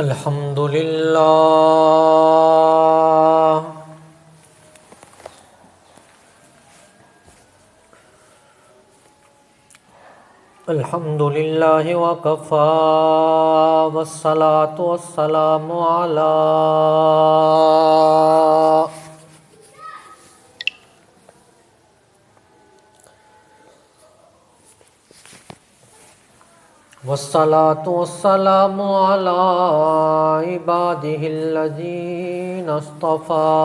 الحمد لله الحمد لله وكفى والصلاة والسلام على عباده الذين اصطفى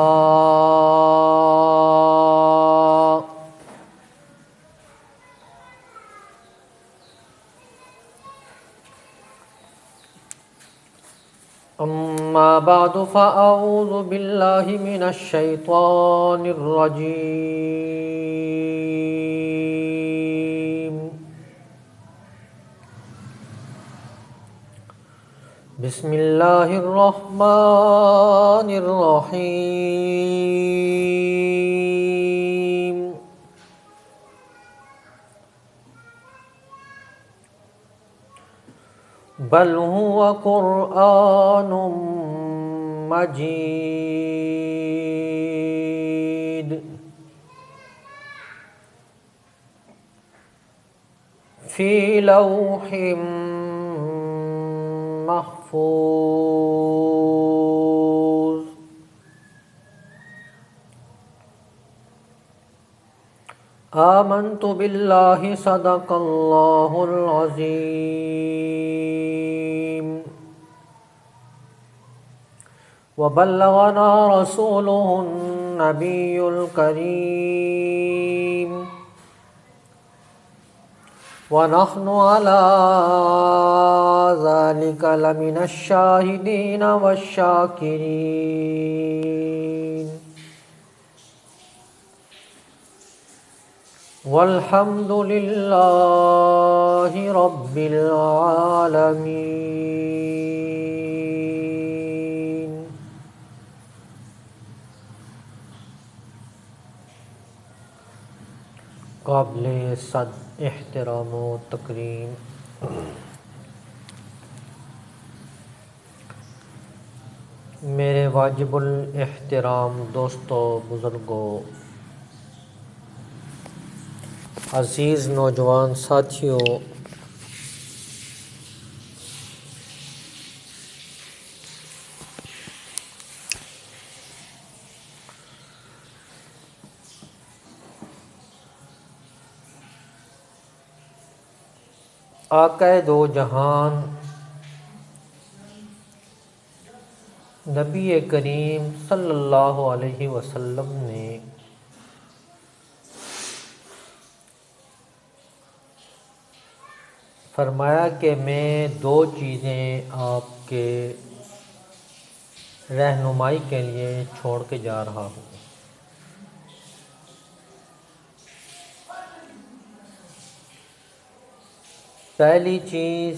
أما بعد فأعوذ بالله من الشيطان الرجيم بسم الله الرحمن الرحيم بل هو قرآن مجيد في لوح محفوظ آمنت بالله صدق الله العظيم وبلغنا رسوله النبي الكريم ونحن على ذلك لمن الشاهدين والشاكرين والحمد لله رب العالمين. قابل صد احترام و تکریم میرے واجب الاحترام دوستو، بزرگوں، عزیز نوجوان ساتھیوں، آقا دو جہان نبی کریم صلی اللہ علیہ وسلم نے فرمایا کہ میں دو چیزیں آپ کے رہنمائی کے لیے چھوڑ کے جا رہا ہوں۔ پہلی چیز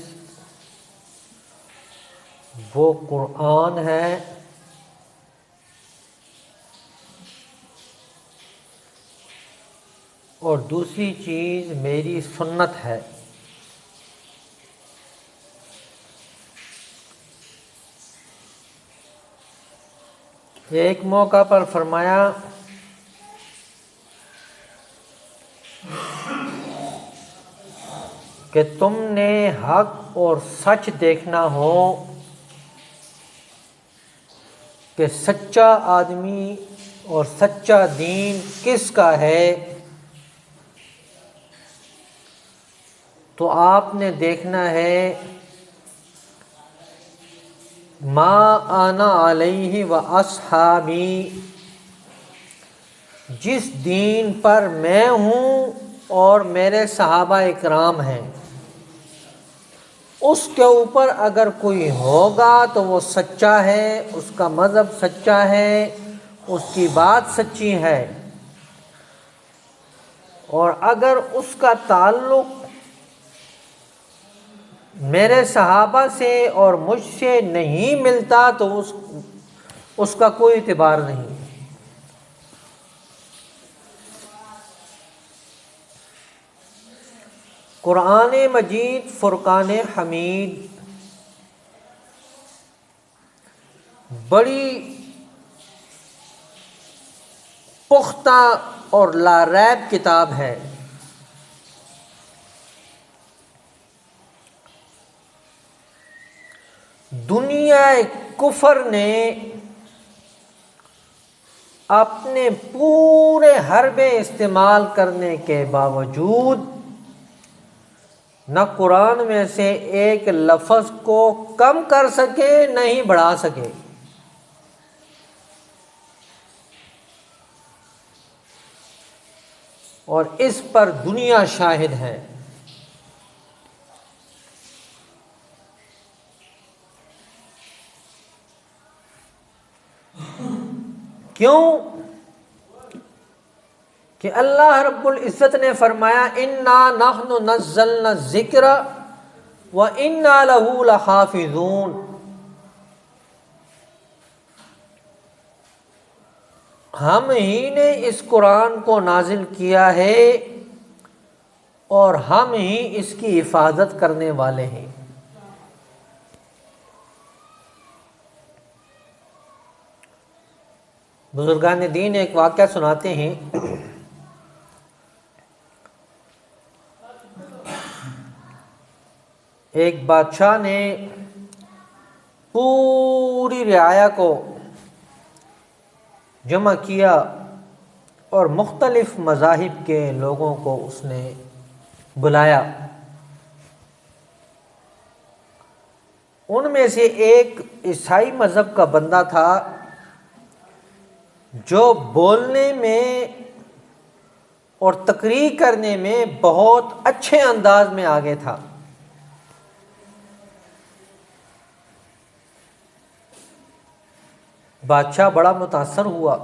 وہ قرآن ہے، اور دوسری چیز میری سنت ہے۔ ایک موقع پر فرمایا کہ تم نے حق اور سچ دیکھنا ہو کہ سچا آدمی اور سچا دین کس کا ہے، تو آپ نے دیکھنا ہے ما انا علیہ و اصحابی، جس دین پر میں ہوں اور میرے صحابہ اکرام ہیں، اس کے اوپر اگر کوئی ہوگا تو وہ سچا ہے، اس کا مذہب سچا ہے، اس کی بات سچی ہے، اور اگر اس کا تعلق میرے صحابہ سے اور مجھ سے نہیں ملتا تو اس کا کوئی اعتبار نہیں۔ قرآن مجید فرقان حمید بڑی پختہ اور لا ریب کتاب ہے۔ دنیا کفر نے اپنے پورے حربے استعمال کرنے کے باوجود نہ قرآن میں سے ایک لفظ کو کم کر سکے نہ ہی بڑھا سکے۔ اور اس پر دنیا شاہد ہے۔ کیوں کہ اللہ رب العزت نے فرمایا انا نحن نزلنا الذکر وانا له لحافظون، ہم ہی نے اس قرآن کو نازل کیا ہے اور ہم ہی اس کی حفاظت کرنے والے ہیں۔ بزرگان دین ایک واقعہ سناتے ہیں۔ ایک بادشاہ نے پوری رعایا کو جمع کیا اور مختلف مذاہب کے لوگوں کو اس نے بلایا۔ ان میں سے ایک عیسائی مذہب کا بندہ تھا جو بولنے میں اور تقریر کرنے میں بہت اچھے انداز میں آگے تھا۔ بادشاہ بڑا متاثر ہوا۔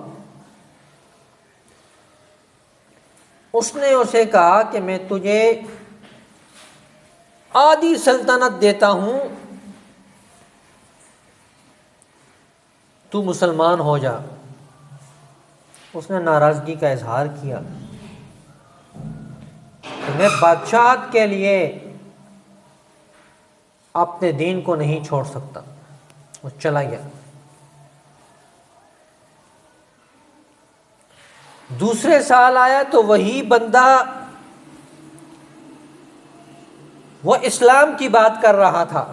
اس نے اسے کہا کہ میں تجھے آدھی سلطنت دیتا ہوں، تو مسلمان ہو جا۔ اس نے ناراضگی کا اظہار کیا کہ میں بادشاہت کے لیے اپنے دین کو نہیں چھوڑ سکتا۔ وہ چلا گیا۔ دوسرے سال آیا تو وہی بندہ وہ اسلام کی بات کر رہا تھا۔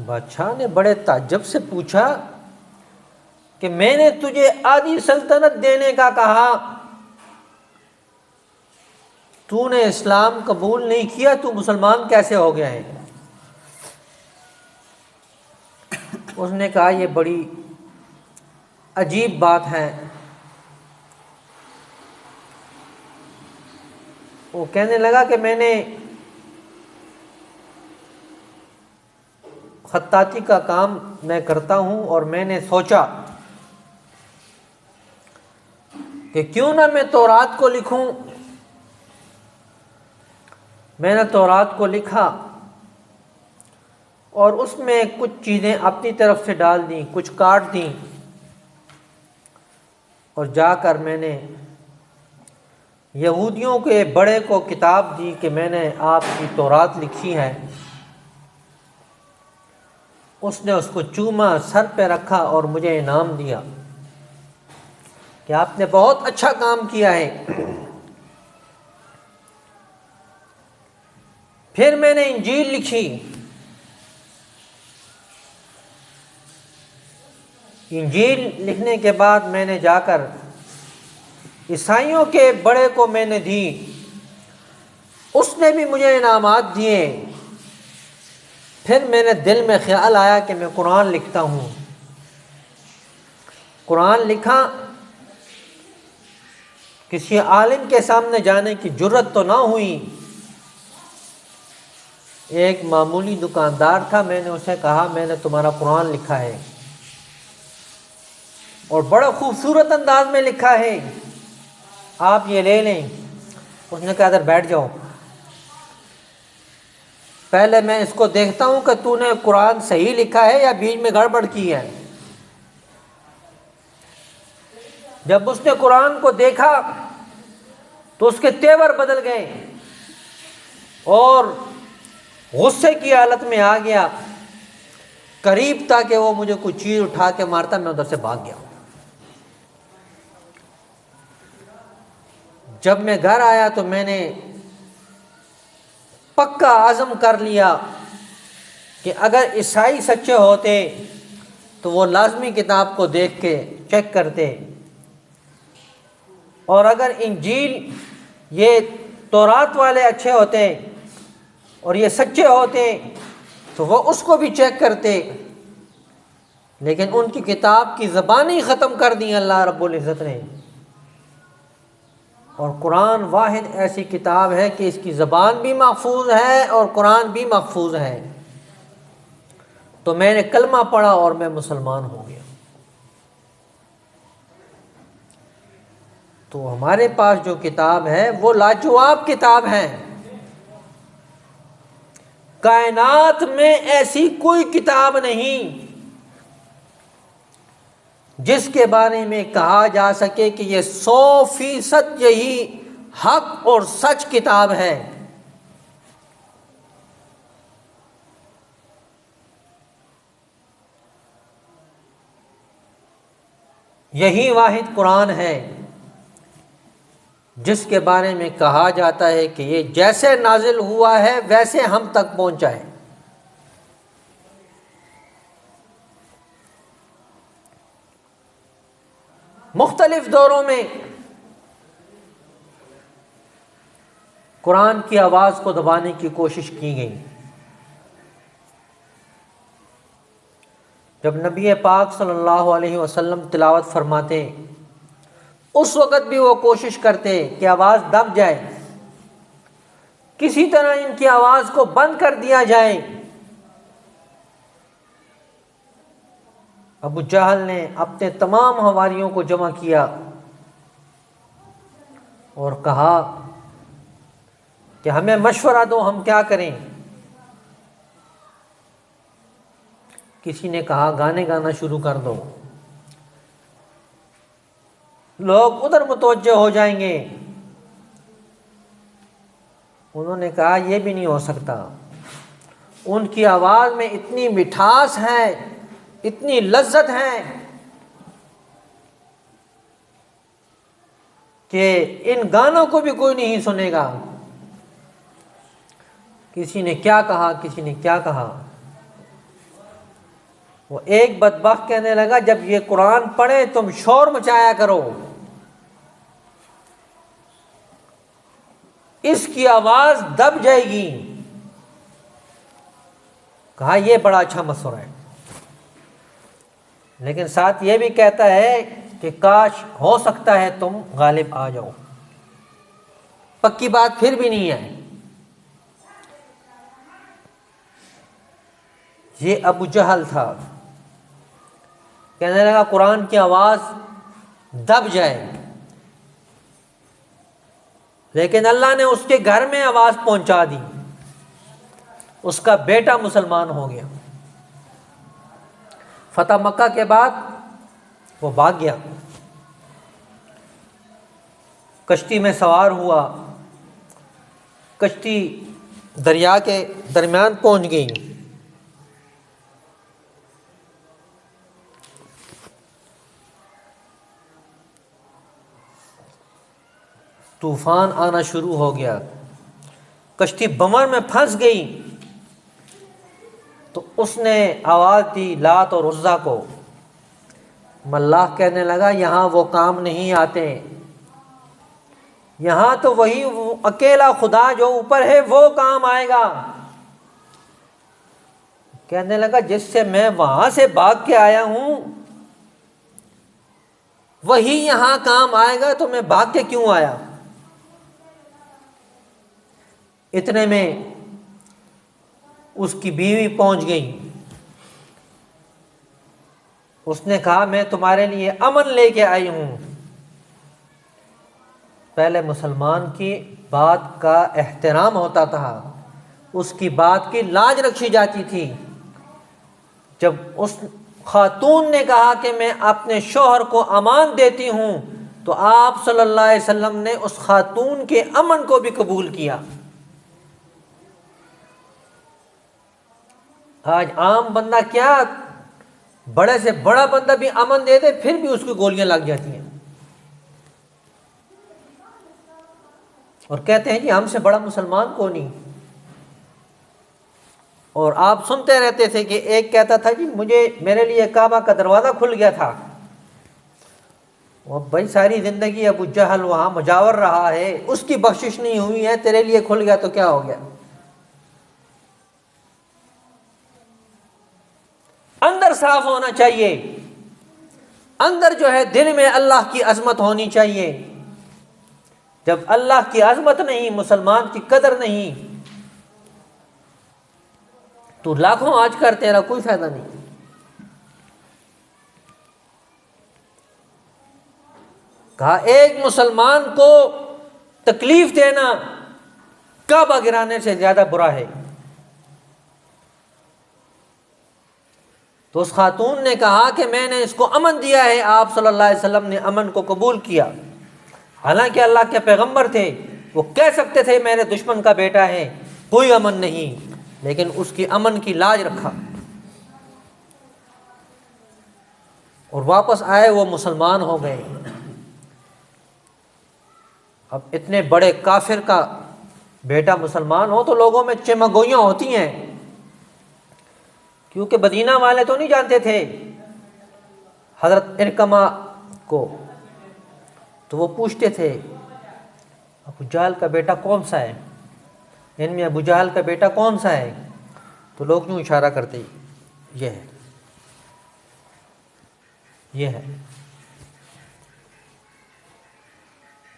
بادشاہ نے بڑے تعجب سے پوچھا کہ میں نے تجھے آدھی سلطنت دینے کا کہا، تو نے اسلام قبول نہیں کیا، تو مسلمان کیسے ہو گیا ہے؟ اس نے کہا یہ بڑی عجیب بات ہے۔ وہ کہنے لگا کہ میں نے خطاطی کا کام میں کرتا ہوں اور میں نے سوچا کہ کیوں نہ میں تورات کو لکھوں۔ میں نے تورات کو لکھا اور اس میں کچھ چیزیں اپنی طرف سے ڈال دیں، کچھ کاٹ دیں، اور جا کر میں نے یہودیوں کے بڑے کو کتاب دی کہ میں نے آپ کی تورات لکھی ہے۔ اس نے اس کو چوما، سر پہ رکھا اور مجھے انعام دیا کہ آپ نے بہت اچھا کام کیا ہے۔ پھر میں نے انجیل لکھی۔ انجیل لکھنے کے بعد میں نے جا کر عیسائیوں کے بڑے کو میں نے دی، اس نے بھی مجھے انعامات دیے۔ پھر میرے دل میں خیال آیا کہ میں قرآن لکھتا ہوں۔ قرآن لکھا، کسی عالم کے سامنے جانے کی جرت تو نہ ہوئی۔ ایک معمولی دکاندار تھا، میں نے اسے کہا میں نے تمہارا قرآن لکھا ہے اور بڑا خوبصورت انداز میں لکھا ہے، آپ یہ لے لیں۔ اس نے کہا ادھر بیٹھ جاؤ، پہلے میں اس کو دیکھتا ہوں کہ تو نے قرآن صحیح لکھا ہے یا بیچ میں گڑبڑ کی ہے۔ جب اس نے قرآن کو دیکھا تو اس کے تیور بدل گئے اور غصے کی حالت میں آ گیا، قریب تھا کہ وہ مجھے کوئی چیز اٹھا کے مارتا، میں ادھر سے بھاگ گیا۔ جب میں گھر آیا تو میں نے پکا عزم کر لیا کہ اگر عیسائی سچے ہوتے تو وہ لازمی کتاب کو دیکھ کے چیک کرتے، اور اگر انجیل یہ تورات والے اچھے ہوتے اور یہ سچے ہوتے تو وہ اس کو بھی چیک کرتے، لیکن ان کی کتاب کی زبان ہی ختم کر دی اللہ رب العزت نے۔ اور قرآن واحد ایسی کتاب ہے کہ اس کی زبان بھی محفوظ ہے اور قرآن بھی محفوظ ہے۔ تو میں نے کلمہ پڑھا اور میں مسلمان ہو گیا۔ تو ہمارے پاس جو کتاب ہے وہ لاجواب کتاب ہے۔ کائنات میں ایسی کوئی کتاب نہیں جس کے بارے میں کہا جا سکے کہ یہ 100% یہی حق اور سچ کتاب ہے۔ یہی واحد قرآن ہے جس کے بارے میں کہا جاتا ہے کہ یہ جیسے نازل ہوا ہے ویسے ہم تک پہنچا ہے۔ مختلف دوروں میں قرآن کی آواز کو دبانے کی کوشش کی گئی۔ جب نبی پاک صلی اللہ علیہ وسلم تلاوت فرماتے اس وقت بھی وہ کوشش کرتے کہ آواز دب جائے، کسی طرح ان کی آواز کو بند کر دیا جائے۔ ابو جہل نے اپنے تمام حواریوں کو جمع کیا اور کہا کہ ہمیں مشورہ دو، ہم کیا کریں؟ کسی نے کہا گانے گانا شروع کر دو، لوگ ادھر متوجہ ہو جائیں گے۔ انہوں نے کہا یہ بھی نہیں ہو سکتا، ان کی آواز میں اتنی مٹھاس ہے، اتنی لذت ہے کہ ان گانوں کو بھی کوئی نہیں سنے گا۔ کسی نے کیا کہا، کسی نے کیا کہا۔ وہ ایک بدبخت کہنے لگا جب یہ قرآن پڑھے تم شور مچایا کرو، اس کی آواز دب جائے گی۔ کہا یہ بڑا اچھا مشورہ ہے، لیکن ساتھ یہ بھی کہتا ہے کہ کاش ہو سکتا ہے تم غالب آ جاؤ۔ پکی بات پھر بھی نہیں ہے۔ یہ ابو جہل تھا، کہنے لگا قرآن کی آواز دب جائے، لیکن اللہ نے اس کے گھر میں آواز پہنچا دی، اس کا بیٹا مسلمان ہو گیا۔ فتح مکہ کے بعد وہ بھاگ گیا، کشتی میں سوار ہوا، کشتی دریا کے درمیان پہنچ گئی۔ طوفان آنا شروع ہو گیا، کشتی بمر میں پھنس گئی۔ تو اس نے آواز دی لات اور عزیٰ کو۔ ملاح کہنے لگا یہاں وہ کام نہیں آتے، یہاں تو وہی اکیلا خدا جو اوپر ہے وہ کام آئے گا۔ کہنے لگا جس سے میں وہاں سے بھاگ کے آیا ہوں وہی یہاں کام آئے گا، تو میں بھاگ کے کیوں آیا؟ اتنے میں اس کی بیوی پہنچ گئی، اس نے کہا میں تمہارے لیے امن لے کے آئی ہوں۔ پہلے مسلمان کی بات کا احترام ہوتا تھا، اس کی بات کی لاج رکھی جاتی تھی۔ جب اس خاتون نے کہا کہ میں اپنے شوہر کو امان دیتی ہوں تو آپ صلی اللہ علیہ وسلم نے اس خاتون کے امن کو بھی قبول کیا۔ آج عام بندہ کیا، بڑے سے بڑا بندہ بھی امن دے دے پھر بھی اس کی گولیاں لگ جاتی ہیں، اور کہتے ہیں جی ہم سے بڑا مسلمان کو نہیں۔ اور آپ سنتے رہتے تھے کہ ایک کہتا تھا جی میرے لیے کعبہ کا دروازہ کھل گیا تھا۔ وہ بھائی ساری زندگی ابو جہل وہاں مجاور رہا ہے، اس کی بخشش نہیں ہوئی ہے، تیرے لیے کھل گیا تو کیا ہو گیا؟ اندر صاف ہونا چاہیے، اندر جو ہے دل میں اللہ کی عظمت ہونی چاہیے۔ جب اللہ کی عظمت نہیں، مسلمان کی قدر نہیں، تو لاکھوں آج کر تیرا کوئی فائدہ نہیں۔ کہا ایک مسلمان کو تکلیف دینا کعبہ گرانے سے زیادہ برا ہے۔ تو اس خاتون نے کہا کہ میں نے اس کو امن دیا ہے، آپ صلی اللہ علیہ وسلم نے امن کو قبول کیا۔ حالانکہ اللہ کے پیغمبر تھے، وہ کہہ سکتے تھے میرے دشمن کا بیٹا ہے، کوئی امن نہیں، لیکن اس کی امن کی لاج رکھا اور واپس آئے، وہ مسلمان ہو گئے۔ اب اتنے بڑے کافر کا بیٹا مسلمان ہو تو لوگوں میں چمگوئیاں ہوتی ہیں، کیونکہ مدینہ والے تو نہیں جانتے تھے حضرت ارقمہ کو، تو وہ پوچھتے تھے ابو جہل کا بیٹا کون سا ہے، ان میں ابو جہل کا بیٹا کون سا ہے؟ تو لوگ یوں اشارہ کرتے یہ ہے، یہ ہے۔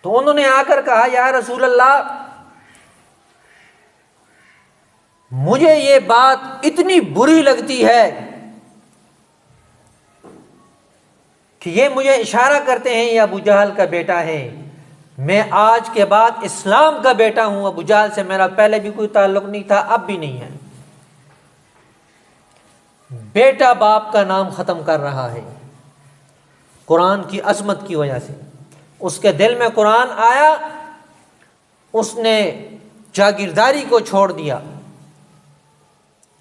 تو انہوں نے آ کر کہا یا رسول اللہ، مجھے یہ بات اتنی بری لگتی ہے کہ یہ مجھے اشارہ کرتے ہیں یہ ابو جہل کا بیٹا ہے، میں آج کے بعد اسلام کا بیٹا ہوں، ابو جہل سے میرا پہلے بھی کوئی تعلق نہیں تھا، اب بھی نہیں ہے۔ بیٹا باپ کا نام ختم کر رہا ہے قرآن کی عظمت کی وجہ سے۔ اس کے دل میں قرآن آیا، اس نے جاگیرداری کو چھوڑ دیا۔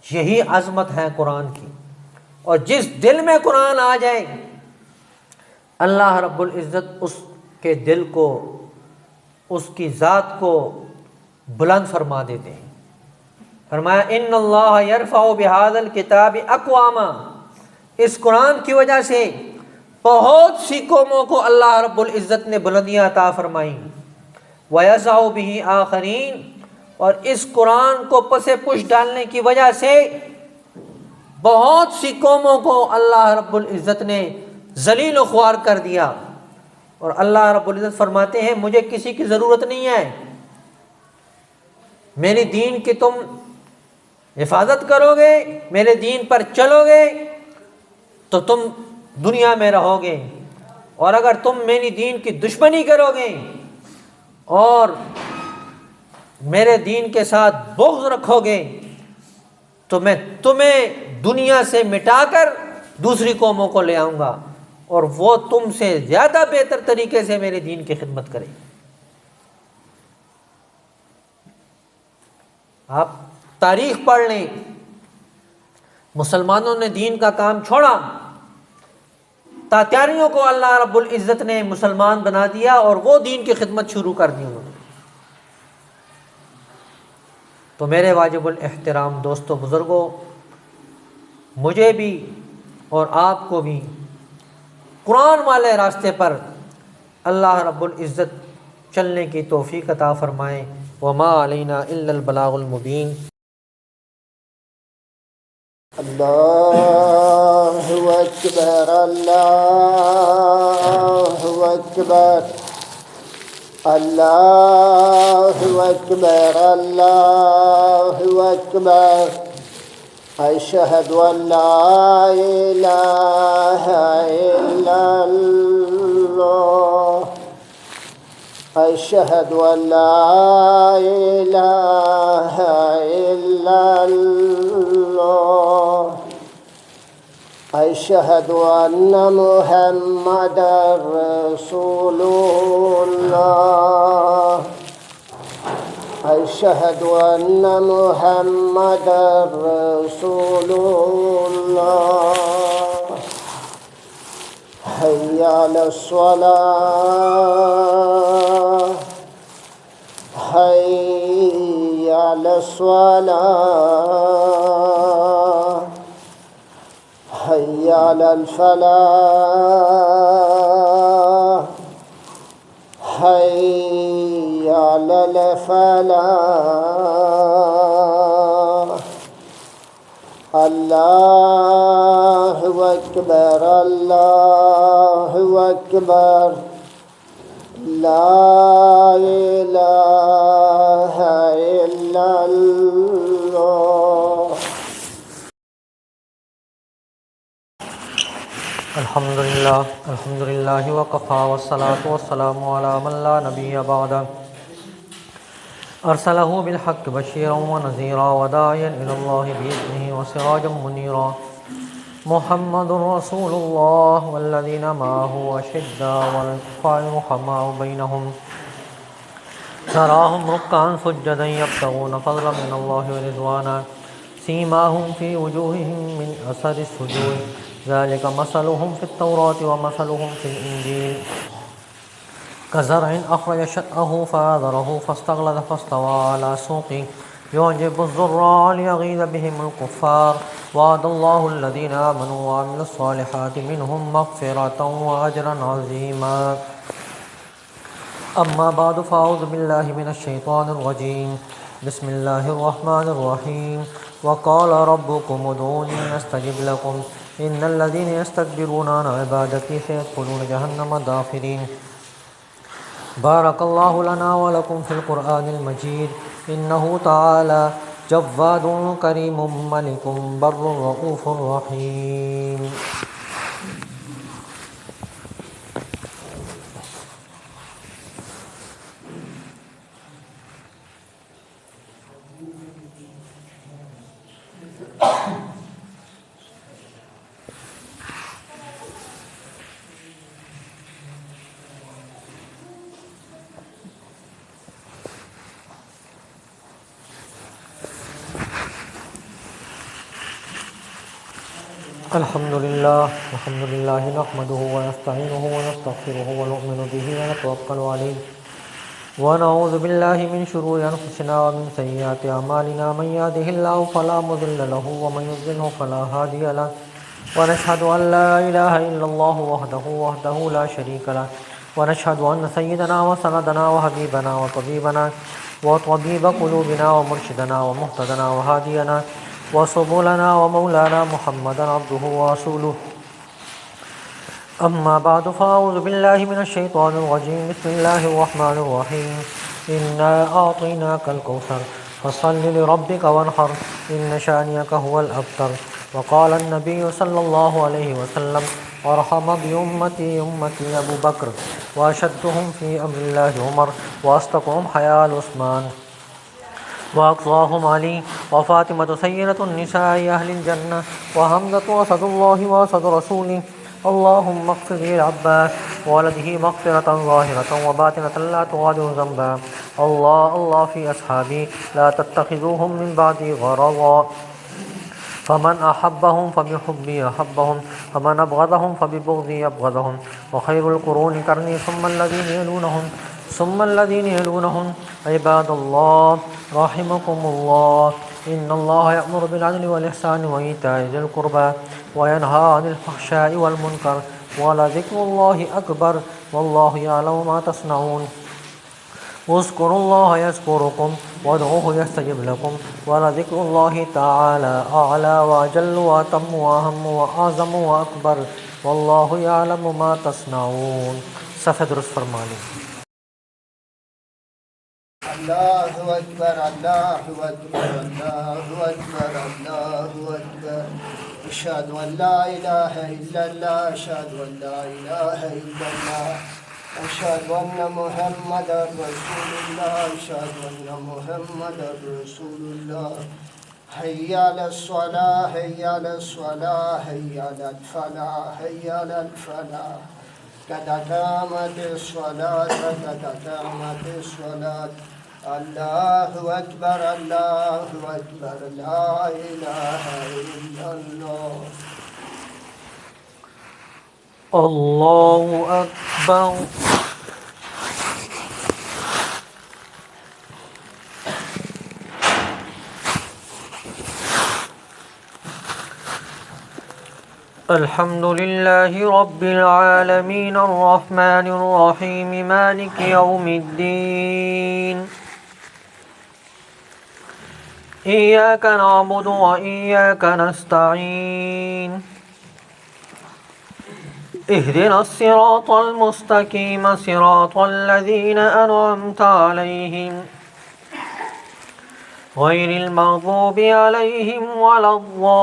یہی عظمت ہے قرآن کی، اور جس دل میں قرآن آ جائے اللہ رب العزت اس کے دل کو، اس کی ذات کو بلند فرما دیتے ہیں۔ فرمایا ان اللہ یرفع بہذا الکتاب اقواما، اس قرآن کی وجہ سے بہت سی قوموں کو اللہ رب العزت نے بلندیاں عطا فرمائیں، وَيَضَعُ بِهِ آخَرِينَ، اور اس قرآن کو پس پش ڈالنے کی وجہ سے بہت سی قوموں کو اللہ رب العزت نے ذلیل و خوار کر دیا۔ اور اللہ رب العزت فرماتے ہیں مجھے کسی کی ضرورت نہیں ہے، میرے دین کی تم حفاظت کرو گے، میرے دین پر چلو گے تو تم دنیا میں رہو گے، اور اگر تم میری دین کی دشمنی کرو گے اور میرے دین کے ساتھ بغض رکھو گے تو میں تمہیں دنیا سے مٹا کر دوسری قوموں کو لے آؤں گا، اور وہ تم سے زیادہ بہتر طریقے سے میرے دین کی خدمت کریں۔ آپ تاریخ پڑھ لیں، مسلمانوں نے دین کا کام چھوڑا، تاتاریوں کو اللہ رب العزت نے مسلمان بنا دیا اور وہ دین کی خدمت شروع کر دی انہوں نے۔ تو میرے واجب الاحترام دوستو بزرگوں، مجھے بھی اور آپ کو بھی قرآن والے راستے پر اللہ رب العزت چلنے کی توفیق عطا فرمائے۔ وما علینا الا البلاغ المبین۔ اللہ اکبر، اللہ اکبر، اللہ اکبر، اللہ اکبر، اشہد ان لا الہ الا اللہ، اشہد ان لا الہ الا اللہ، اشہد ان محمد رسول اللہ۔ أشهد أن محمدا رسول الله حي على الصلاة حي على الصلاة حي على الفلاح حي على الفلاح الله أكبر الله أكبر لا إله إلا الله. الحمد لله وكفى والصلاة والسلام على من لا نبي بعده أرسله بالحق بشيرا ونذيرا وداعيا إلى الله بإذنه وسراجا منيرا محمد رسول الله والذين معه أشداء على الكفار رحماء بينهم تراهم ركعا سجدا يبتغون فضلا من الله ورضوانا سيماهم في وجوههم من أثر السجود ذلك مثلهم في التوراة ومثلهم في الإنجيل كزرع أخرج شطأه فآذره فاستغلظ فاستوى على سوقه يعجب الزراع ليغيظ بهم الكفار وعد الله الذين آمنوا وعملوا الصالحات منهم مغفرة وأجرا عظيما. أما بعد فأعوذ بالله من الشيطان الرجيم بسم الله الرحمن الرحيم وقال ربكم ادعوني أستجب لكم إن الذين يستكبرون عن عبادتي سيدخلون جهنم داخرين. بارك الله لنا ولكم في القرآن المجيد إنه تعالى جواد كريم ملك بر رؤوف رحيم. الحمد لله نحمده ونستعينه ونستغفره ونؤمن به ونتوكل عليه ونعوذ بالله من شرور أنفسنا ومن سيئات أعمالنا من يهده الله فلا مضل له ومن يضلل فلا هادي له ونشهد أن لا إله إلا الله وحده لا شريك له ونشهد أن سيدنا وسندنا وحبيبنا وطبيبنا وطبيب قلوبنا ومرشدنا ومهتدنا وهادينا وسبلنا ومولانا محمدا عبده ورسوله. أما بعد فأعوذ بالله من الشيطان الرجيم بسم الله الرحمن الرحيم إنا أعطيناك الكوثر فصل لربك وانحر إن شانئك هو الأبتر. وقال النبي صلى الله عليه وسلم أرحم بأمتي أبو بكر وأشدهم في أمر الله عمر وأصدقهم حياء عثمان وأقصاهم علي وفاطمة سيدة النساء أهل الجنة وحمزة أسد الله وأسد رسوله. اللهم اغفر للعباس وولده مغفرة ظاهرة وباطنة لا تغادر ذنبا. الله في أصحابي لا تتخذوهم من بعدي غرضا فمن أحبهم فبحبي أحبهم فمن أبغضهم فببغضي أبغضهم وخير القرون قرني ثم الذين يلونهم. عباد الله رحمكم الله إن الله يأمر بالعدل والإحسان وإيتاء ذي القربى وينهى عن الفحشاء والمنكر ولذكر الله أكبر والله يعلم ما تصنعون. اذكروا الله يذكركم وادعوه يستجب لكم ولذكر الله تعالى أعلى وأجل وأتم وأهم وأعظم وأكبر والله يعلم ما تصنعون. صفحہ درست فرما لیں. الله أكبر الله أكبر الله أكبر الله أكبر أشهد أن لا إله إلا الله أشهد أن لا إله إلا الله أشهد أن محمدا رسول الله أشهد أن محمدا رسول الله. حي على الصلاة حي على الصلاة حي على الفلاح حي على الفلاح. قد قامت الصلاة قد قامت الصلاة الله أكبر الله أكبر لا إله إلا الله الله أكبر الحمد لله رب العالمين الرحمن الرحيم مالك يوم الدين إياك نعبد وإياك نستعين اهدنا الصراط المستقيم صراط الذين أنعمت عليهم غير المغضوب عليهم ولا الضالين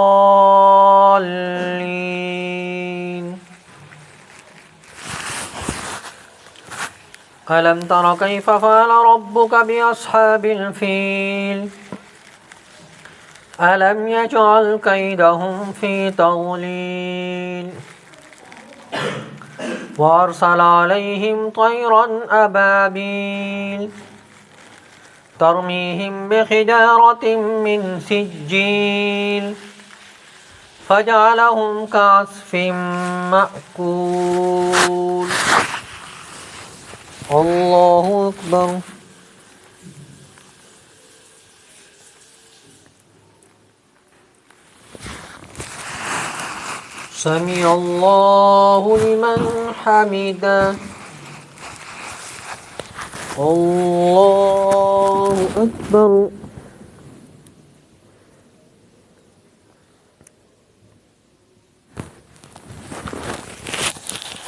ألم تر كيف فعل ربك بأصحاب الفيل ألم يجعل كيدهم في تضليل وأرسل عليهم طيرا أبابيل ترميهم بحجارة من سجيل فجعلهم كعصف مأكول الله أكبر سمع الله لمن حمده الله أكبر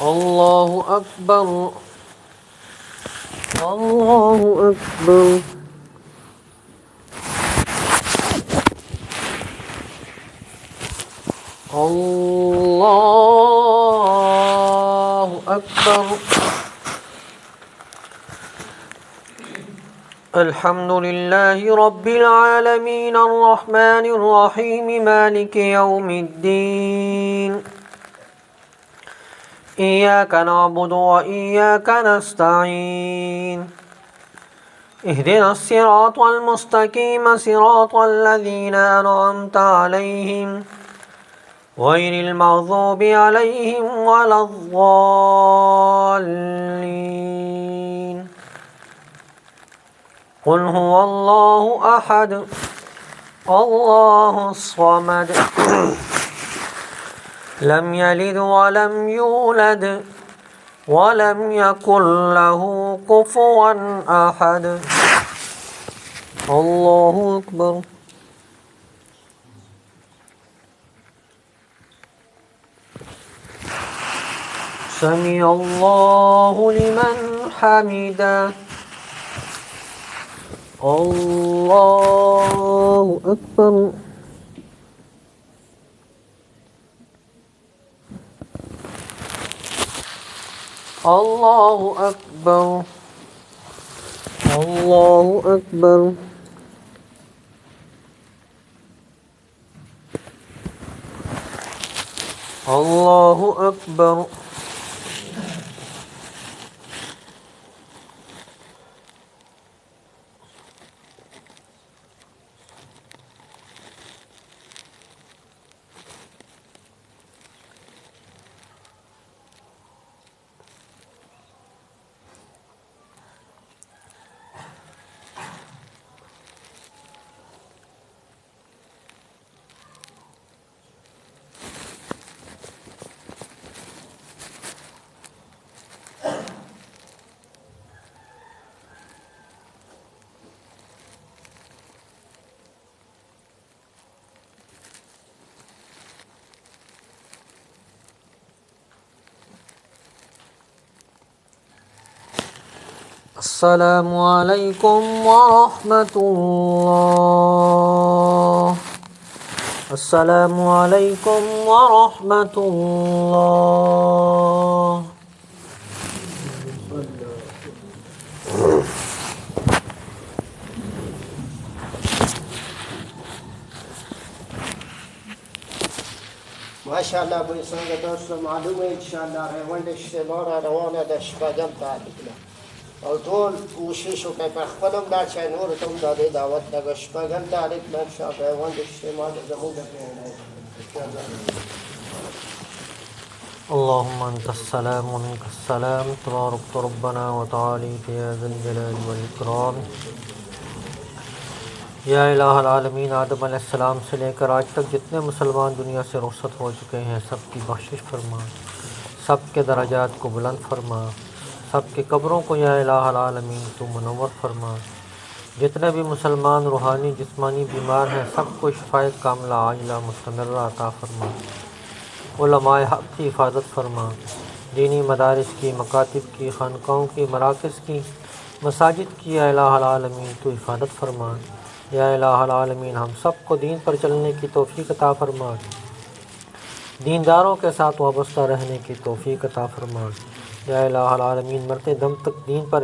الله أكبر الله أكبر الله أكبر الحمد لله رب العالمين الرحمن الرحيم مالك يوم الدين إياك نعبد وإياك نستعين اهدنا الصراط المستقيم صراط الذين أنعمت عليهم غير المغضوب عليهم ولا الضالين قل هو الله أحد الله الصمد لم يلد ولم يولد ولم يكن له كفوا أحد الله أكبر سمع الله لمن حمده الله أكبر الله أكبر الله أكبر الله أكبر السلام عليكم ورحمة الله السلام عليكم ورحمة الله ما شاء الله ابو اسحاق دوستو معلومه ان شاء الله ريوند اجتماع روانه ده شپږم تعلیق ده او ټول کوشش وکړئ که خپل هم دا چینل ته هم د دې دعوت لږه شپږم تاریخ نن شاته غونډ اجتماع د زموږ د اللهم انت السلام ومنك السلام تبارك ربنا وتعاليت يا ذا الجلال والاکرام۔ یا الہ العالمین، آدم علیہ السلام سے لے کر آج تک جتنے مسلمان دنیا سے رخصت ہو چکے ہیں سب کی بخشش فرما، سب کے درجات کو بلند فرما، سب کے قبروں کو یا الہ العالمین تو منور فرما۔ جتنے بھی مسلمان روحانی جسمانی بیمار ہیں سب کو شفائے کاملہ عاجلہ مستمرہ عطا فرما۔ علماء حق کی حفاظت فرما، دینی مدارس کی، مکاتب کی، خانقاہوں کی، مراکز کی، مساجد کی یا الہ العالمین تو حفاظت فرما۔ یا الہ العالمین ہم سب کو دین پر چلنے کی توفیق عطا فرما، دینداروں کے ساتھ وابستہ رہنے کی توفیق عطا فرما۔ یا الہ العالمین مرتے دم تک دین پر